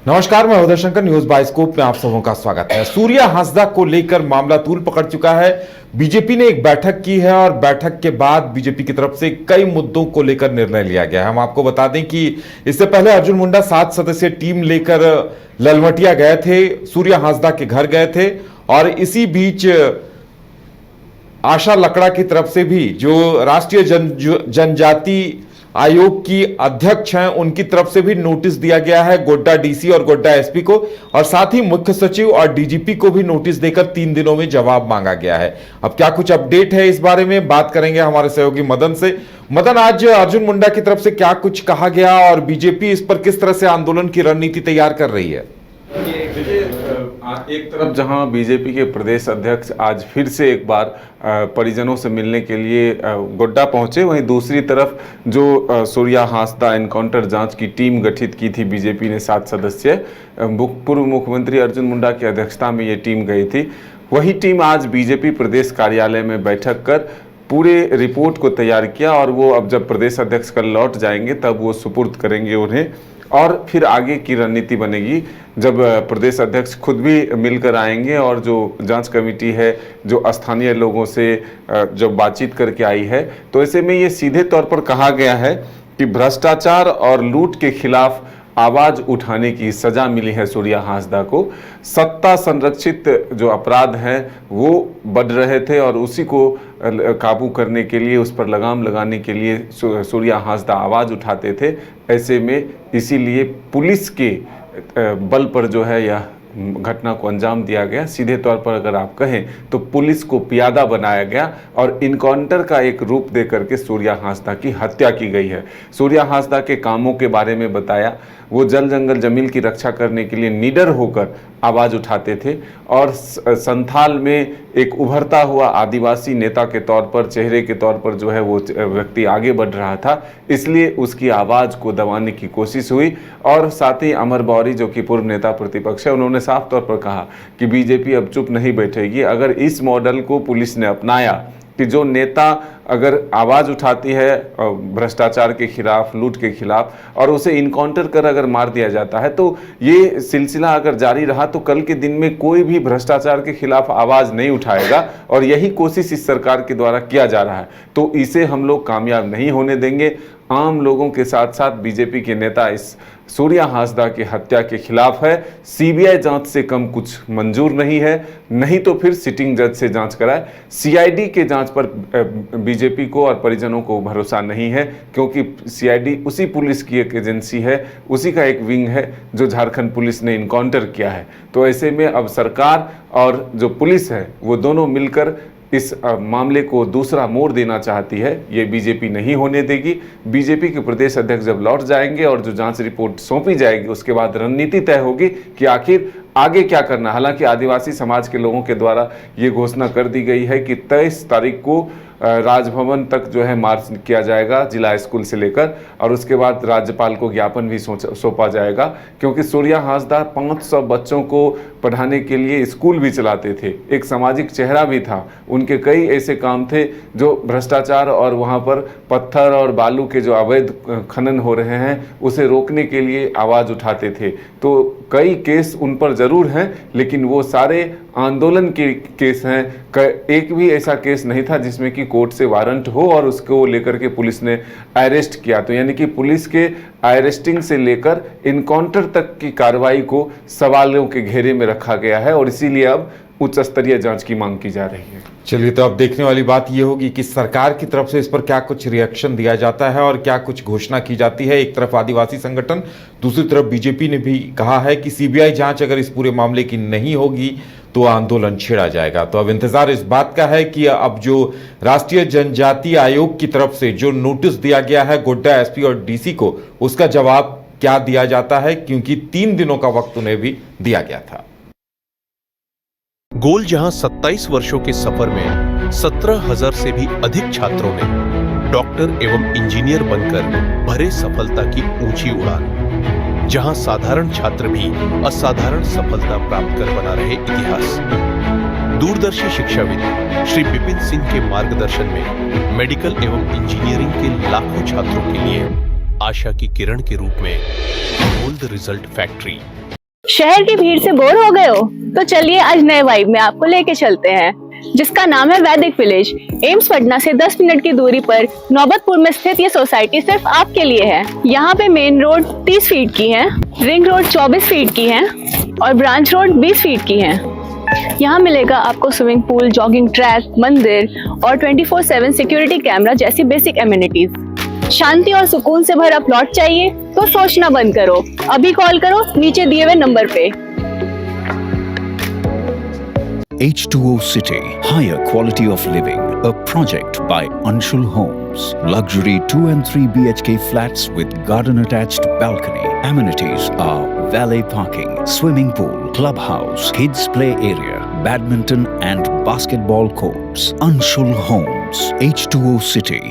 नमस्कार, मैं Uday Shankar. News bioscope में आप सबों का स्वागत है। सूर्या हांसदा को लेकर मामला तूल पकड़ चुका है। बीजेपी ने एक बैठक की है और बैठक के बाद बीजेपी की तरफ से कई मुद्दों को लेकर निर्णय लिया गया है। हम आपको बता दें कि इससे पहले अर्जुन मुंडा 7 सदस्यीय टीम लेकर ललमटिया गए थे, सूर्या हांसदा के घर गए थे और इसी बीच आशा लकड़ा की तरफ से भी, जो राष्ट्रीय जनजाति आयोग की अध्यक्ष हैं, उनकी तरफ से भी नोटिस दिया गया है गोड्डा डीसी और गोड्डा एसपी को, और साथ ही मुख्य सचिव और डीजीपी को भी नोटिस देकर 3 दिनों में जवाब मांगा गया है। अब क्या कुछ अपडेट है इस बारे में बात करेंगे हमारे सहयोगी मदन से। मदन, आज अर्जुन मुंडा की तरफ से क्या कुछ कहा गया और बीजेपी इस पर किस तरह से आंदोलन की रणनीति तैयार कर रही है? एक तरफ जहां बीजेपी के प्रदेश अध्यक्ष आज फिर से एक बार परिजनों से मिलने के लिए गोड्डा पहुंचे, वहीं दूसरी तरफ जो सूर्या हांसदा एनकाउंटर जांच की टीम गठित की थी बीजेपी ने 7 सदस्यीय, पूर्व मुख्यमंत्री अर्जुन मुंडा की अध्यक्षता में ये टीम गई थी। वही टीम आज बीजेपी प्रदेश कार्यालय में बैठक कर पूरे रिपोर्ट को तैयार किया और वो अब जब प्रदेश अध्यक्ष कल लौट जाएंगे तब वो सुपुर्द करेंगे उन्हें, और फिर आगे की रणनीति बनेगी जब प्रदेश अध्यक्ष खुद भी मिलकर आएंगे और जो जांच कमेटी है जो स्थानीय लोगों से जब बातचीत करके आई है, तो ऐसे में ये सीधे तौर पर कहा गया है कि भ्रष्टाचार और लूट के खिलाफ आवाज उठाने की सजा मिली है सूर्या हांसदा को। सत्ता संरक्षित जो अपराध हैं वो बढ़ रहे थे और उसी को काबू करने के लिए, उस पर लगाम लगाने के लिए सूर्या हांसदा आवाज उठाते थे। ऐसे में इसीलिए पुलिस के बल पर जो है यह घटना को अंजाम दिया गया। सीधे तौर पर अगर आप कहें तो पुलिस को पियादा बनाया गया और इनकाउंटर का एक रूप दे करके सूर्या हांसदा की हत्या की गई है। सूर्या हांसदा के कामों के बारे में बताया, वो जल जंगल जमीन की रक्षा करने के लिए निडर होकर आवाज़ उठाते थे और संथाल में एक उभरता हुआ आदिवासी नेता के तौर पर, चेहरे के तौर पर जो है वो व्यक्ति आगे बढ़ रहा था, इसलिए उसकी आवाज़ को दबाने की कोशिश हुई। और साथ ही अमर बौरी जो कि पूर्व नेता प्रतिपक्ष है, उन्होंने साफ तौर पर कहा कि बीजेपी अब चुप नहीं बैठेगी। अगर इस मॉडल को पुलिस ने अपनाया कि जो नेता अगर आवाज़ उठाती है भ्रष्टाचार के खिलाफ, लूट के खिलाफ, और उसे इनकाउंटर कर अगर मार दिया जाता है, तो ये सिलसिला अगर जारी रहा तो कल के दिन में कोई भी भ्रष्टाचार के खिलाफ आवाज़ नहीं उठाएगा और यही कोशिश इस सरकार के द्वारा किया जा रहा है। तो इसे हम लोग कामयाब नहीं होने देंगे। आम लोगों के साथ साथ बीजेपी के नेता इस सूर्या हांसदा की हत्या के खिलाफ है। सीबीआई जांच से कम कुछ मंजूर नहीं है, नहीं तो फिर सिटिंग जज से जांच कराए। सीआईडी के जांच पर बीजेपी को और परिजनों को भरोसा नहीं है, क्योंकि सीआईडी उसी पुलिस की एक एजेंसी है, उसी का एक विंग है जो झारखंड पुलिस ने इनकाउंटर किया है। तो ऐसे में अब सरकार और जो पुलिस है वो दोनों मिलकर इस मामले को दूसरा मोड़ देना चाहती है। ये बीजेपी नहीं होने देगी। बीजेपी के प्रदेश अध्यक्ष जब लौट जाएंगे और जो जांच रिपोर्ट सौंपी जाएगी, उसके बाद रणनीति तय होगी कि आखिर आगे क्या करना। हालांकि आदिवासी समाज के लोगों के द्वारा ये घोषणा कर दी गई है कि 23 तारीख को राजभवन तक जो है मार्च किया जाएगा, जिला स्कूल से लेकर, और उसके बाद राज्यपाल को ज्ञापन भी सौंपा जाएगा, क्योंकि सूर्या हांसदा 500 बच्चों को पढ़ाने के लिए स्कूल भी चलाते थे, एक सामाजिक चेहरा भी था। उनके कई ऐसे काम थे जो भ्रष्टाचार और वहाँ पर पत्थर और बालू के जो अवैध खनन हो रहे हैं उसे रोकने के लिए आवाज़ उठाते थे। तो कई केस उन पर ज़रूर हैं, लेकिन वो सारे आंदोलन के केस हैं। एक भी ऐसा केस नहीं था जिसमें कि कोर्ट से वारंट हो और उसको लेकर के पुलिस ने अरेस्ट किया। तो यानी कि पुलिस के अरेस्टिंग से लेकर इनकाउंटर तक की कार्रवाई को सवालों के घेरे में रखा गया है और इसीलिए अब उच्च स्तरीय जांच की मांग की जा रही है। चलिए, तो अब देखने वाली बात यह होगी कि सरकार की तरफ से इस पर क्या कुछ रिएक्शन दिया जाता है और क्या कुछ घोषणा की जाती है। एक तरफ आदिवासी संगठन, दूसरी तरफ बीजेपी ने भी कहा है कि सीबीआई जांच अगर इस पूरे मामले की नहीं होगी तो आंदोलन छेड़ा जाएगा। तो अब इंतजार इस बात का है कि अब जो राष्ट्रीय जनजाति आयोग की तरफ से जो नोटिस दिया गया है गोड्डा एसपी और डीसी को, उसका जवाब क्या दिया जाता है, क्योंकि 3 दिनों का वक्त उन्हें भी दिया गया था। गोल जहां 27 वर्षों के सफर में 17,000 से भी अधिक छात्रों ने डॉक्टर एवं इंजीनियर बनकर भरे सफलता की ऊंची उड़ान, जहां साधारण छात्र भी असाधारण सफलता प्राप्त कर बना रहे इतिहास। दूरदर्शी शिक्षाविद श्री विपिन सिंह के मार्गदर्शन में मेडिकल एवं इंजीनियरिंग के लाखों छात्रों के लिए आशा की किरण के रूप में गोल्ड रिजल्ट फैक्ट्री शहर की भीड़ से बोर हो गए हो? तो चलिए आज नए वाइब में आपको लेके चलते हैं, जिसका नाम है वैदिक विलेज। एम्स पटना से 10 मिनट की दूरी पर नौबतपुर में स्थित ये सोसाइटी सिर्फ आपके लिए है। यहाँ पे मेन रोड 30 फीट की है, रिंग रोड 24 फीट की है और ब्रांच रोड 20 फीट की है। यहाँ मिलेगा आपको स्विमिंग पूल, जॉगिंग ट्रैक, मंदिर और 24/7 सिक्योरिटी कैमरा जैसी बेसिक एमिनिटीज। शांति और सुकून से भरा प्लॉट चाहिए तो सोचना बंद करो, अभी कॉल करो नीचे दिए हुए नंबर पे। H2O City, higher quality of living, a project by Anshul Homes. Luxury 2 and 3 BHK flats with garden attached balcony. Amenities are valet parking, swimming pool, clubhouse, kids play area, badminton and basketball courts. Anshul Homes, H2O City.